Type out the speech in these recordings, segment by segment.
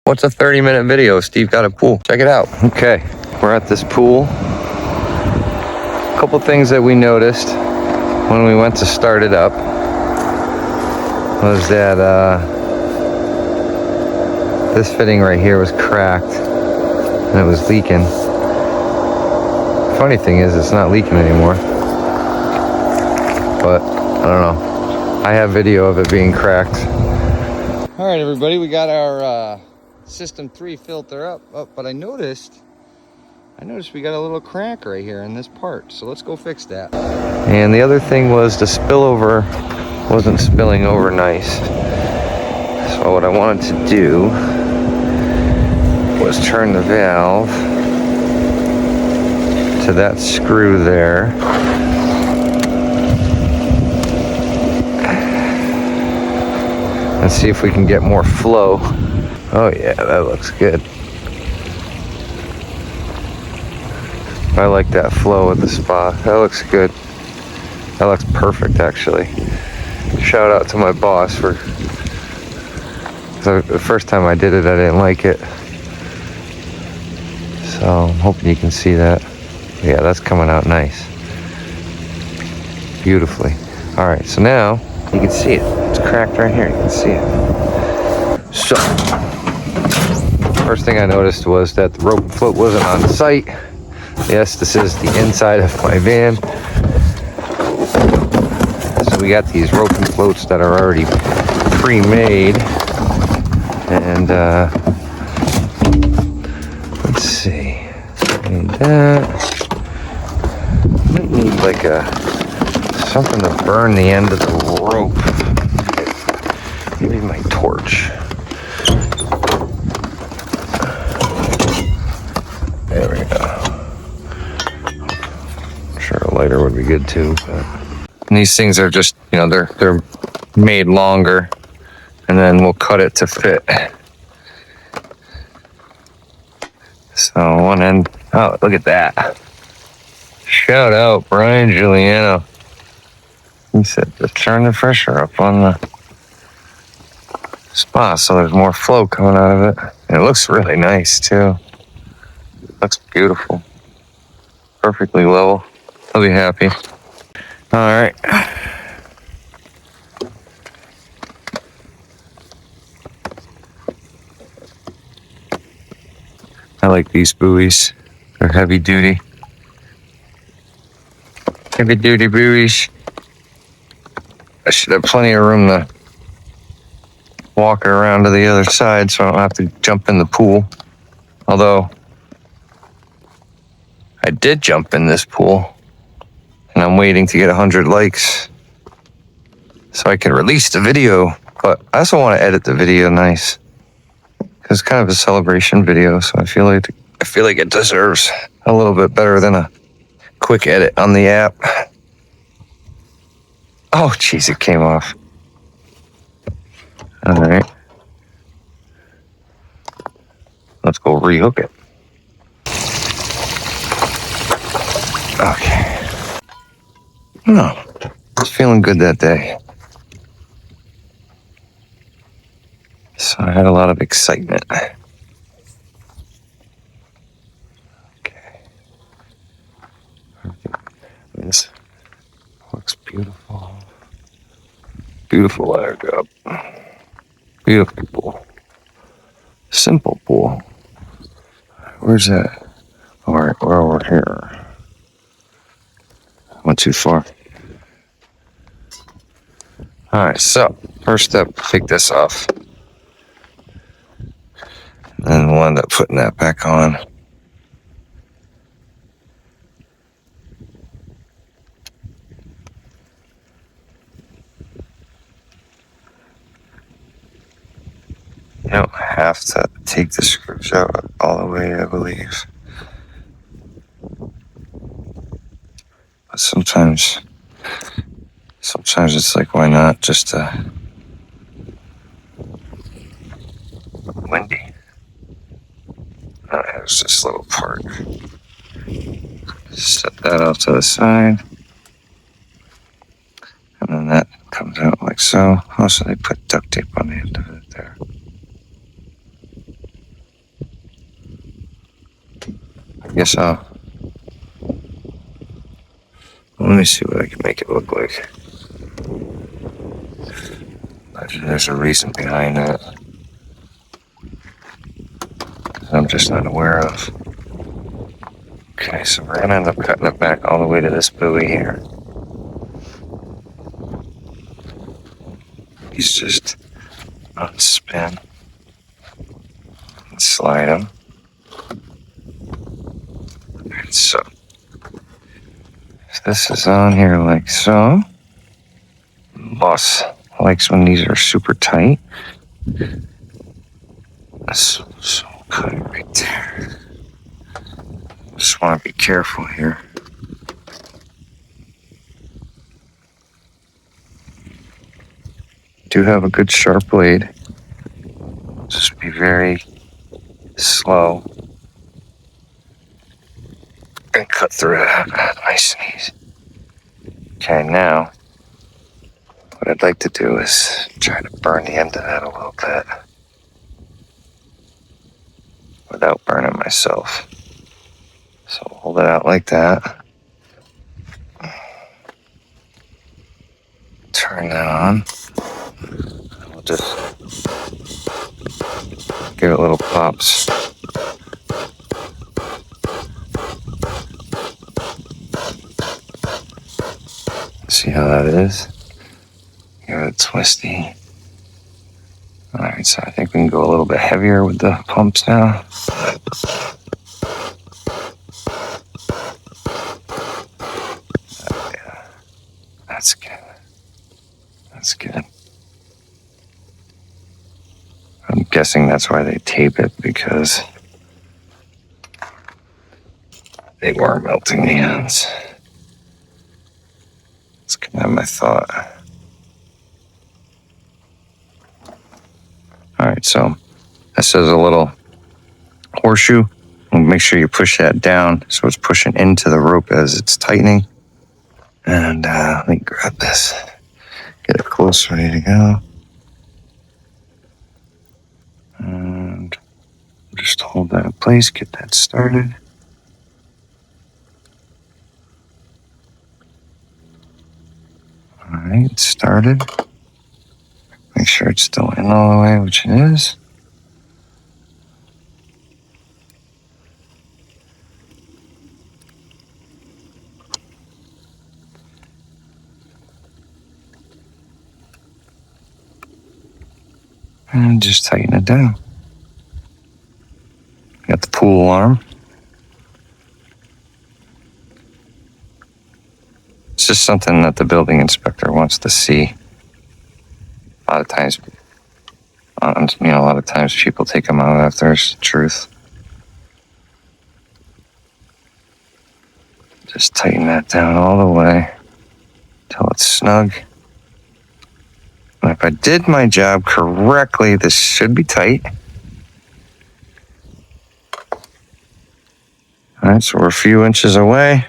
What's a 30-minute video? Steve got a pool. Check it out. Okay, we're at this pool. A couple things that we noticed when we went to start it up was that this fitting right here was cracked and it was leaking. Funny thing is, it's not leaking anymore. But I don't know. I have video of it being cracked. All right, everybody, we got our System 3 filter up. Oh, but I noticed we got a little crack right here in this part. So let's go fix that. And the other thing was the spillover wasn't spilling over nice. So what I wanted to do was turn the valve to that screw there. And see if we can get more flow. Oh yeah, that looks good. I like that flow with the spa. That looks good. That looks perfect, actually. Shout out to my boss for... So the first time I did it, I didn't like it. So I'm hoping you can see that. Yeah, that's coming out nice. Beautifully. All right, so now you can see it. It's cracked right here. You can see it. So, first thing I noticed was that the rope float wasn't on site. Yes, this is the inside of my van. So we got these rope and floats that are already pre-made. And let's see. Need that. Might need like something to burn the end of the rope. Maybe my torch. There we go. I'm sure a lighter would be good too. But... And these things are just, you know, they're made longer, and then we'll cut it to fit. So one end. Oh, look at that! Shout out Brian Giuliano. He said to turn the pressure up on the spa so there's more flow coming out of it. And it looks really nice too. Looks beautiful. Perfectly level. I'll be happy. All right. I like these buoys. They're heavy duty. Heavy duty buoys. I should have plenty of room to walk around to the other side so I don't have to jump in the pool. Although, I did jump in this pool, and I'm waiting to get 100 likes so I can release the video. But I also want to edit the video nice, because it's kind of a celebration video, so I feel like it deserves a little bit better than a quick edit on the app. Oh, jeez, it came off. All right. Let's go rehook it. Okay. No, I was feeling good that day. So I had a lot of excitement. Okay. This looks beautiful. Beautiful ladder job. Beautiful pool. Simple pool. Where's that? All right, we're over here. Went too far. All right, so first step, take this off. And we'll end up putting that back on. You don't have to take the screws out all the way, I believe. But sometimes it's like, why not? Just windy. There's this little part. Set that off to the side. And then that comes out like so. Also, they put duct tape on the end of it there. guess I'll... Let me see what I can make it look like. There's a reason behind that I'm just not aware of. Okay, so we're gonna end up cutting it back all the way to this buoy here. He's just unspin and slide him. Alright, so if this is on here like so, boss likes when these are super tight. So cut it right there. Just want to be careful here. Do have a good sharp blade. Just be very slow and cut through it. Nice and easy. Okay, now what I'd like to do is try to burn the end of that a little bit without burning myself. So hold it out like that. Turn that on. And we'll just give it little pops. See how that is? Give it a twisty. Alright, so I think we can go a little bit heavier with the pumps now. Yeah, that's good. That's good. I'm guessing that's why they tape it, because they were melting the ends. That's kind of my thought. Alright, so this is a little horseshoe. Make sure you push that down so it's pushing into the rope as it's tightening. And let me grab this. Get it close, ready to go. And just hold that in place, get that started. Alright, it's started. Make sure it's still in all the way, which it is. And just tighten it down. Got the pool alarm. It's just something that the building inspector wants to see. A lot of times, a lot of times people take them out if there's truth. Just tighten that down all the way until it's snug. And if I did my job correctly, this should be tight. All right, so we're a few inches away.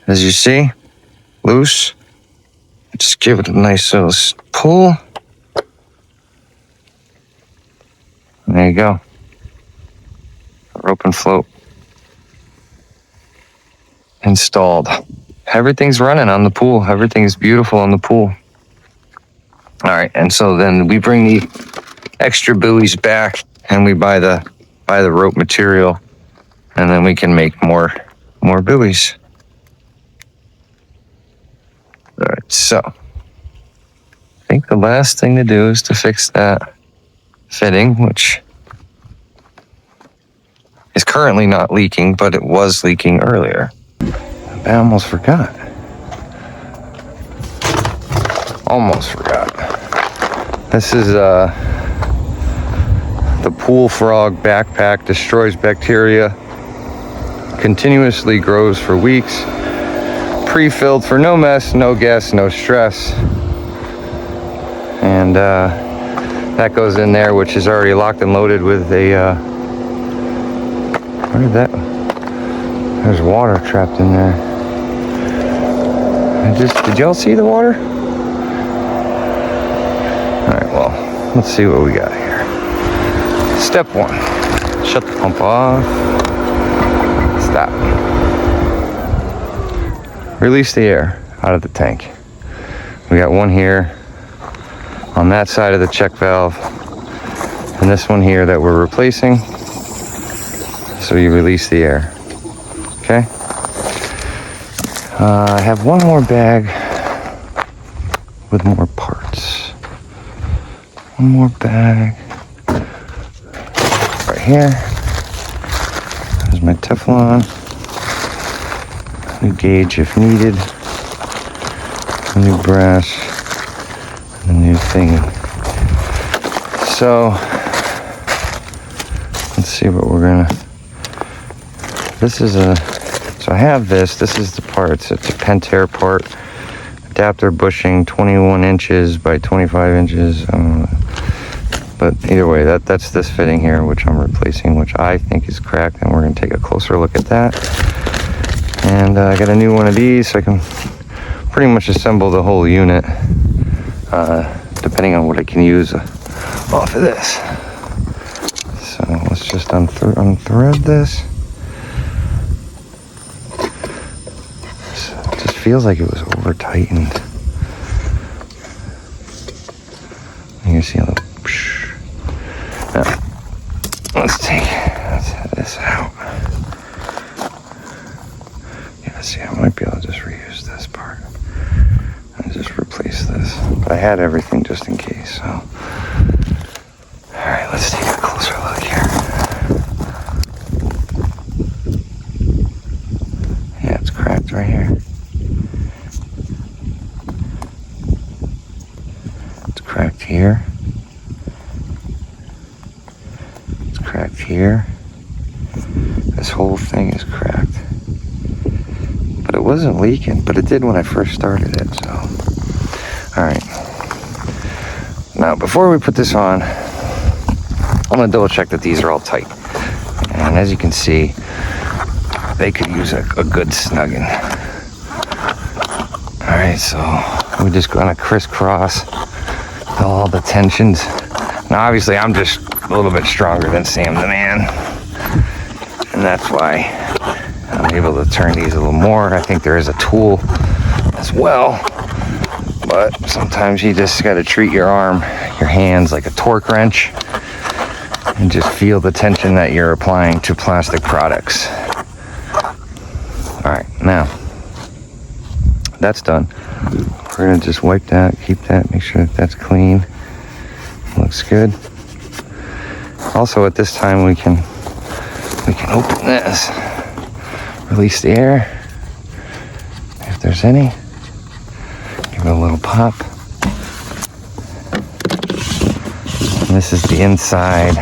As you see, loose. Just give it a nice little pull. And there you go. Rope and float installed. Everything's running on the pool. Everything's beautiful on the pool. All right, and so then we bring the extra buoys back and we buy the rope material, and then we can make more buoys. All right, so I think the last thing to do is to fix that fitting, which is currently not leaking, but it was leaking earlier. I almost forgot. Almost forgot. This is the pool frog backpack. Destroys bacteria. Continuously grows for weeks. Pre-filled for no mess, no gas, no stress. And that goes in there, which is already locked and loaded with a where did that? There's water trapped in there. Did y'all see the water? Alright, well, let's see what we got here. Step one, shut the pump off. Stop. Release the air out of the tank. We got one here on that side of the check valve, and this one here that we're replacing. So you release the air. Okay? I have one more bag with more parts. One more bag right here. There's my Teflon. New gauge if needed. A new brass. And a new thingy. So let's see what we're gonna. This is a. So I have this. This is the parts. It's a Pentair part. Adapter bushing, 21 inches by 25 inches. But either way, that's this fitting here, which I'm replacing, which I think is cracked, and we're going to take a closer look at that. And I got a new one of these, so I can pretty much assemble the whole unit, depending on what I can use off of this. So let's just unthread this. It just feels like it was over tightened. You can see a little. Now, let's have this out. Yeah, see, I might be able to just reuse this part and just replace this. But I had everything just in case, so. Alright, let's take a closer look here. Yeah, it's cracked right here. It's cracked here. It's cracked here. This whole thing is cracked. But it wasn't leaking, but it did when I first started it, so. Alright. Now, before we put this on, I'm gonna double check that these are all tight. And as you can see, they could use a good snugging. Alright, so we're just gonna crisscross all the tensions. Now, obviously, I'm just a little bit stronger than Sam the Man. And that's why I'm able to turn these a little more. I think there is a tool as well. But sometimes you just gotta treat your arm, your hands like a torque wrench, and just feel the tension that you're applying to plastic products. All right, now that's done. We're gonna just wipe that, keep that, make sure that that's clean. Looks good. Also, at this time, we can open this, release the air if there's any. Give it a little pop. And this is the inside.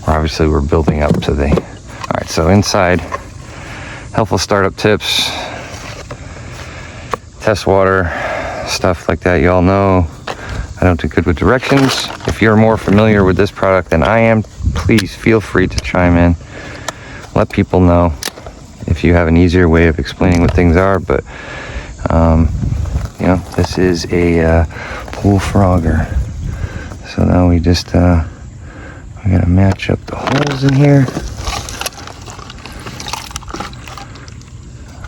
Obviously, we're building up to the. All right, so inside, helpful startup tips, test water, stuff like that. You all know I don't do good with directions. If you're more familiar with this product than I am, please feel free to chime in. Let people know if you have an easier way of explaining what things are. But you know, this is a pool frogger. So now we just we gotta match up the holes in here,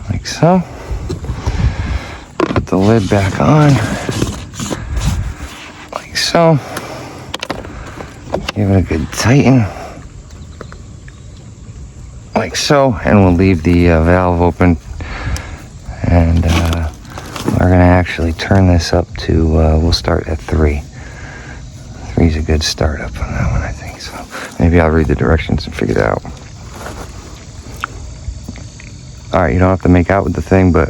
like so. Put the lid back on, like so. Give it a good tighten, like so, and we'll leave the valve open. And we're gonna actually turn this up to, we'll start at 3. 3's a good start up on that one, I think. So maybe I'll read the directions and figure it out. All right, you don't have to make out with the thing, but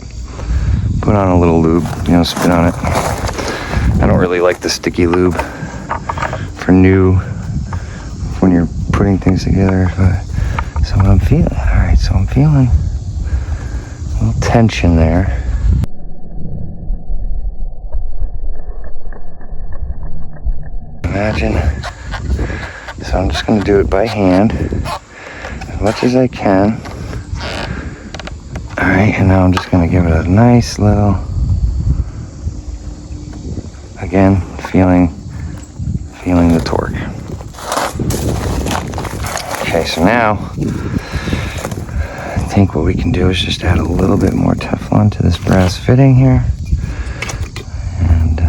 put on a little lube, you know, spit on it. I don't really like the sticky lube for new, when you're putting things together. But, so what I'm feeling, all right, so I'm feeling a little tension there. Imagine. So I'm just going to do it by hand as much as I can. All right, and now I'm just going to give it a nice little, again, feeling the torque. Okay, so now think what we can do is just add a little bit more Teflon to this brass fitting here. And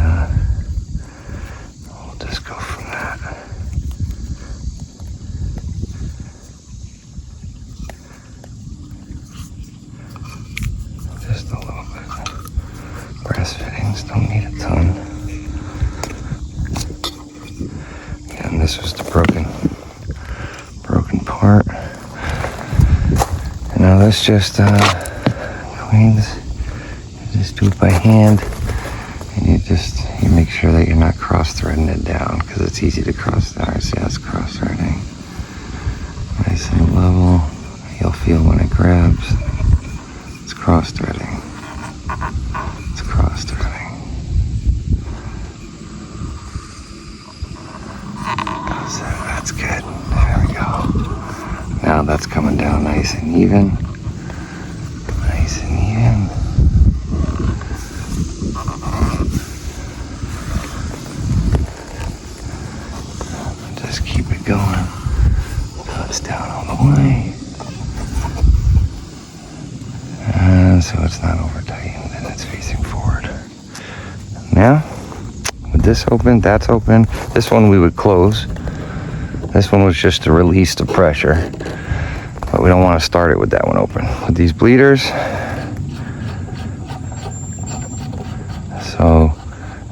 we'll just go from that. Just a little bit. Brass fittings don't need a ton. And this was the broken part. And now this just cleans. You just do it by hand. And you make sure that you're not cross-threading it down, because it's easy to cross-thread. See, that's cross-threading. Nice and level. You'll feel when it grabs. It's cross-threading. It's cross-threading. That's good. There we go. Now that's coming down nice and even. Nice and even. Just keep it going until it's down all the way. And so it's not over tightened and it's facing forward. Now, with this open, that's open. This one we would close. This one was just to release the pressure, but we don't want to start it with that one open. With these bleeders, so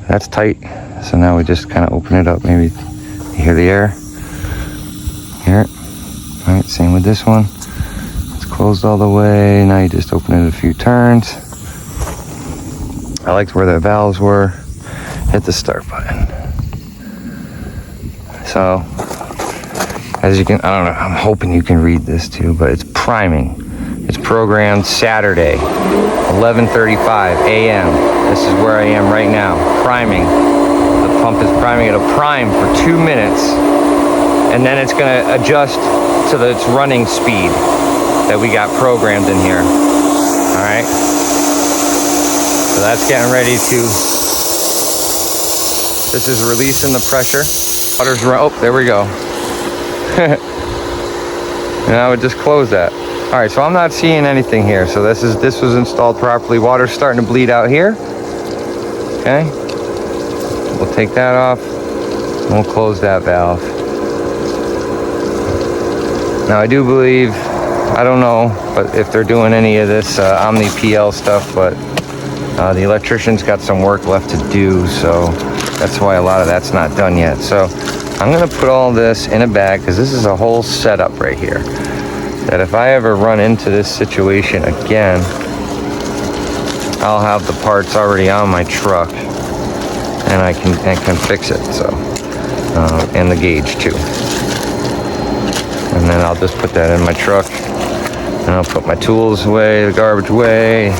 that's tight. So now we just kind of open it up. Maybe you hear the air. Hear it? All right, same with this one. It's closed all the way. Now you just open it a few turns. I liked where the valves were. Hit the start button. So, as you can, I don't know, I'm hoping you can read this too, but it's priming. It's programmed Saturday, 11:35 a.m. This is where I am right now, priming. The pump is priming. It'll prime for 2 minutes, and then it's gonna adjust to its running speed that we got programmed in here. All right. So that's getting ready to, this is releasing the pressure. Water's run, oh, there we go. And I would just close that. All right, so I'm not seeing anything here. So this was installed properly. Water's starting to bleed out here. Okay. We'll take that off. And we'll close that valve. Now I do believe, I don't know, but if they're doing any of this Omni PL stuff, but the electrician's got some work left to do, so that's why a lot of that's not done yet. So I'm gonna put all this in a bag, because this is a whole setup right here, that if I ever run into this situation again, I'll have the parts already on my truck, and I can fix it. So and the gauge too, and then I'll just put that in my truck, and I'll put my tools away, the garbage away,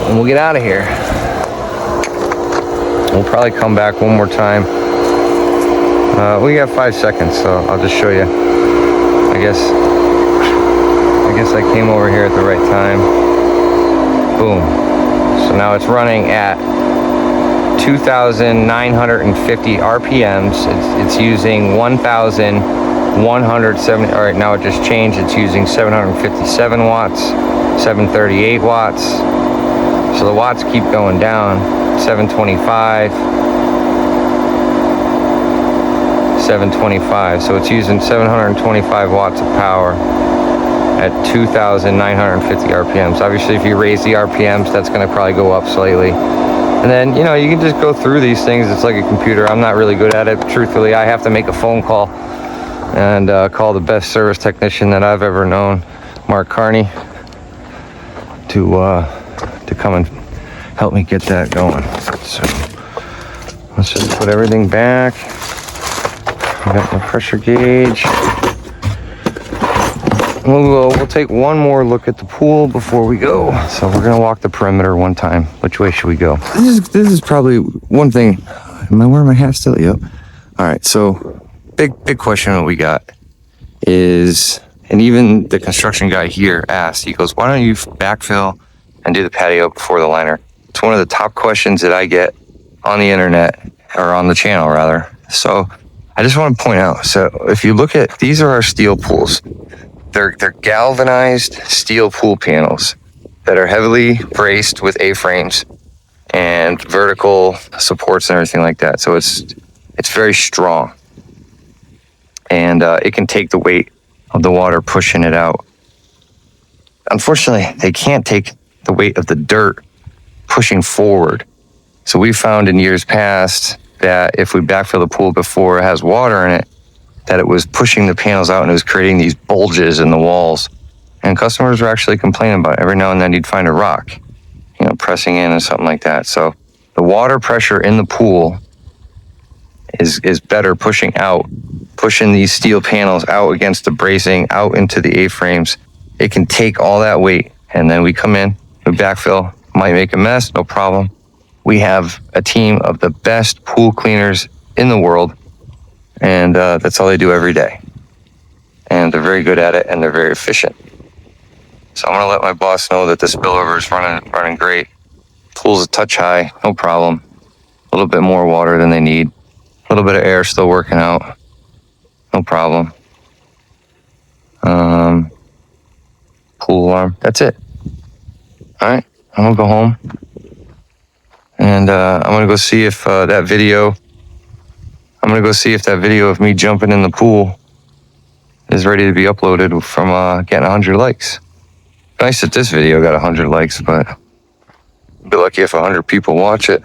and we'll get out of here. We'll probably come back one more time. We got 5 seconds, so I'll just show you. I guess I came over here at the right time. Boom. So now it's running at 2,950 RPMs. It's using 1,170. All right, now it just changed. It's using 757 watts, 738 watts. So the watts keep going down. 725. 725. So it's using 725 watts of power at 2,950 RPMs. Obviously, if you raise the RPMs, that's going to probably go up slightly. And then, you know, you can just go through these things. It's like a computer. I'm not really good at it. Truthfully, I have to make a phone call and call the best service technician that I've ever known, Mark Carney, to come and help me get that going. So let's just put everything back. I got my pressure gauge. We'll take one more look at the pool before we go. So we're gonna walk the perimeter one time. Which way should we go? This is probably one thing. Am I wearing my hat still? Yep. All right. So big question that we got is, and even the construction guy here asked. He goes, "Why don't you backfill and do the patio before the liner?" It's one of the top questions that I get on the internet, or on the channel rather. So I just want to point out, so if you look at, these are our steel pools. they're galvanized steel pool panels that are heavily braced with A-frames and vertical supports and everything like that. So it's very strong, and it can take the weight of the water pushing it out. Unfortunately, they can't take the weight of the dirt pushing forward. So we found in years past that if we backfill the pool before it has water in it, that it was pushing the panels out and it was creating these bulges in the walls. And customers were actually complaining about it. Every now and then you'd find a rock, pressing in and something like that. So the water pressure in the pool is better pushing these steel panels out against the bracing, out into the A-frames. It can take all that weight, and then we come in, we backfill, might make a mess, no problem. We have a team of the best pool cleaners in the world, and that's all they do every day. And they're very good at it, and they're very efficient. So I'm gonna let my boss know that the spillover is running great. Pool's a touch high, no problem. A little bit more water than they need. A little bit of air still working out, no problem. Pool alarm, that's it. All right, I'm gonna go home, and I'm gonna go see if that video of me jumping in the pool is ready to be uploaded from getting 100 likes. Nice that this video got 100 likes, but I'll be lucky if 100 people watch it.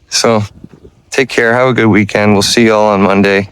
So take care, have a good weekend. We'll see y'all on Monday.